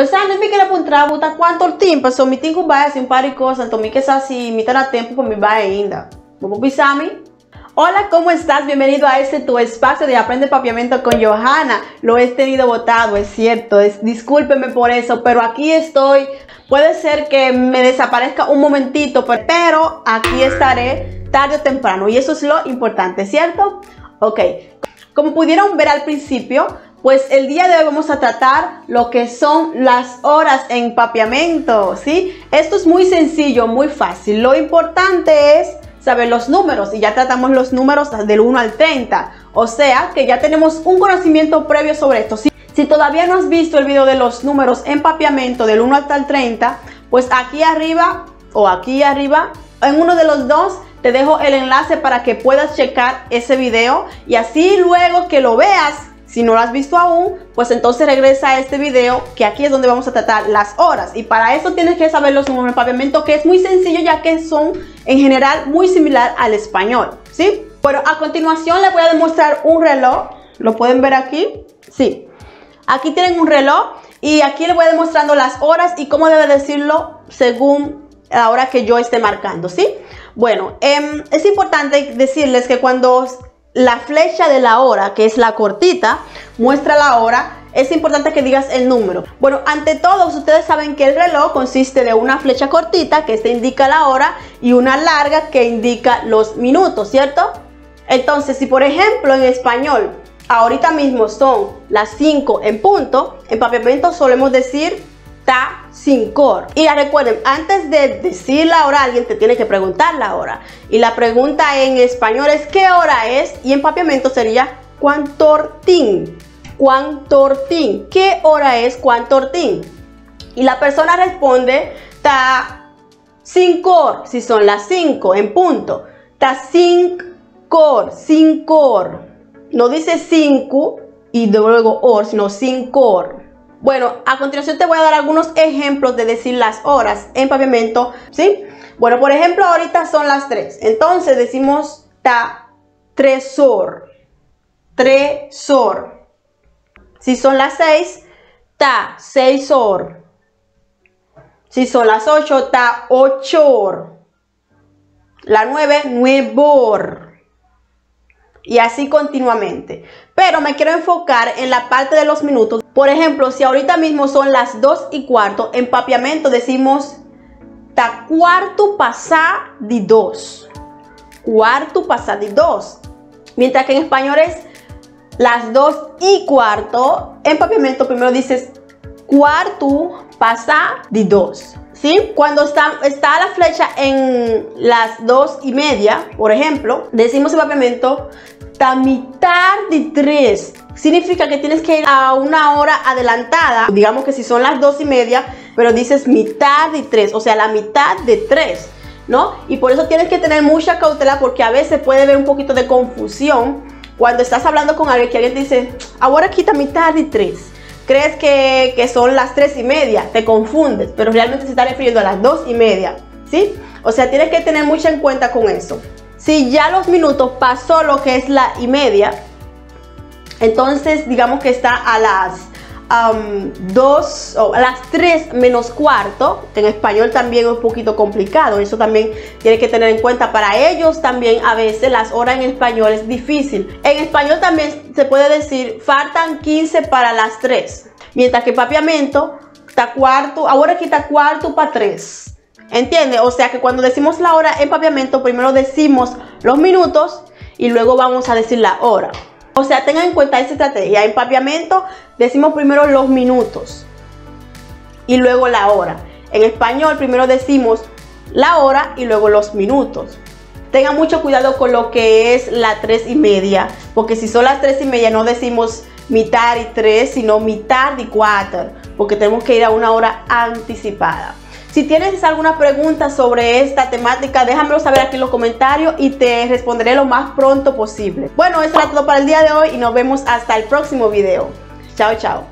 Pensando mi che la puntrà buta quanto tempo, so mi tengo vai assim un par de cosas, então mi que sa si mi tarda tempo para mi vai ainda. Vamos pisami. Hola, ¿cómo estás? Bienvenido a este tu espacio de Aprende Papiamento con Johanna. Lo he tenido botado, es cierto, discúlpeme por eso, pero aquí estoy. Puede ser que me desaparezca un momentito, pero aquí estaré tarde o temprano y eso es lo importante, ¿cierto? Ok, como pudieron ver al principio, pues el día de hoy vamos a tratar lo que son las horas en papiamento, ¿sí? Esto es muy sencillo, muy fácil. Lo importante es saber los números y ya tratamos los números del 1 al 30. O sea que ya tenemos un conocimiento previo sobre esto. Si todavía no has visto el video de los números en papiamento del 1 hasta el 30, pues aquí arriba o aquí arriba, en uno de los dos, te dejo el enlace para que puedas checar ese video y así luego que lo veas, si no lo has visto aún, pues entonces regresa a este video que aquí es donde vamos a tratar las horas. Y para eso tienes que saber los números en papiamento, que es muy sencillo ya que son en general muy similar al español, ¿sí? Bueno, a continuación les voy a demostrar un reloj. ¿Lo pueden ver aquí? Sí. Aquí tienen un reloj y aquí les voy demostrando las horas y cómo debe decirlo según la hora que yo esté marcando, ¿sí? Bueno, es importante decirles que cuando la flecha de la hora, que es la cortita, muestra la hora, es importante que digas el número. Bueno, ante todo, ustedes saben que el reloj consiste de una flecha cortita, que esta indica la hora, y una larga que indica los minutos, ¿cierto? Entonces, si por ejemplo en español, ahorita mismo son las 5 en punto, en papiamento solemos decir ta 5. Y ya recuerden, antes de decir la hora, alguien te tiene que preguntar la hora. Y la pregunta en español es ¿qué hora es? Y en papiamento sería cuantortín. Cuantortín. ¿Qué hora es cuantortín? Y la persona responde ta 5, si son las 5 en punto. Ta 5, 5. No dice 5 y luego or, sino 5. Bueno, a continuación te voy a dar algunos ejemplos de decir las horas en papiamento, ¿sí? Bueno, por ejemplo, ahorita son las 3. Entonces decimos ta 3 hor. 3 hor. Si son las 6, ta 6 hor. Si son las 8, ta 8 hor. La 9, 9 hor. Y así continuamente. Pero me quiero enfocar en la parte de los minutos. Por ejemplo, si ahorita mismo son las 2:15, en papiamento decimos ta cuarto passar de 2. Cuarto passar de 2. Mientras que en español es las 2:15. En papiamento primero dices cuarto passar de 2. ¿Sí? Cuando está la flecha en las 2:30, por ejemplo, decimos en papiamento ta mitad de 3. Significa que tienes que ir a una hora adelantada. Digamos que si son las 2:30, pero dices mitad de 3, o sea, la mitad de 3, ¿no? Y por eso tienes que tener mucha cautela porque a veces puede haber un poquito de confusión cuando estás hablando con alguien, que alguien te dice, ahora quita mitad de 3. Crees que son las 3:30, te confundes, pero realmente se está refiriendo a las 2:30, ¿sí? O sea, tienes que tener mucho en cuenta con eso. Si ya los minutos pasó lo que es la y media, entonces digamos que está a las 2 o a las 3 menos cuarto, que en español también es un poquito complicado, eso también tiene que tener en cuenta. Para ellos también a veces las horas en español es difícil. En español también se puede decir faltan 15 para las 3, mientras que papiamento está cuarto, ahora aquí está cuarto para 3. ¿Entiende? O sea que cuando decimos la hora en papiamento, primero decimos los minutos y luego vamos a decir la hora. O sea, tengan en cuenta esa estrategia. En papiamento decimos primero los minutos y luego la hora. En español primero decimos la hora y luego los minutos. Tengan mucho cuidado con lo que es la 3:30, porque si son las 3:30 no decimos mitad y 3, sino mitad y 4, porque tenemos que ir a una hora anticipada. Si tienes alguna pregunta sobre esta temática, déjamelo saber aquí en los comentarios y te responderé lo más pronto posible. Bueno, eso es todo para el día de hoy y nos vemos hasta el próximo video. Chao, chao.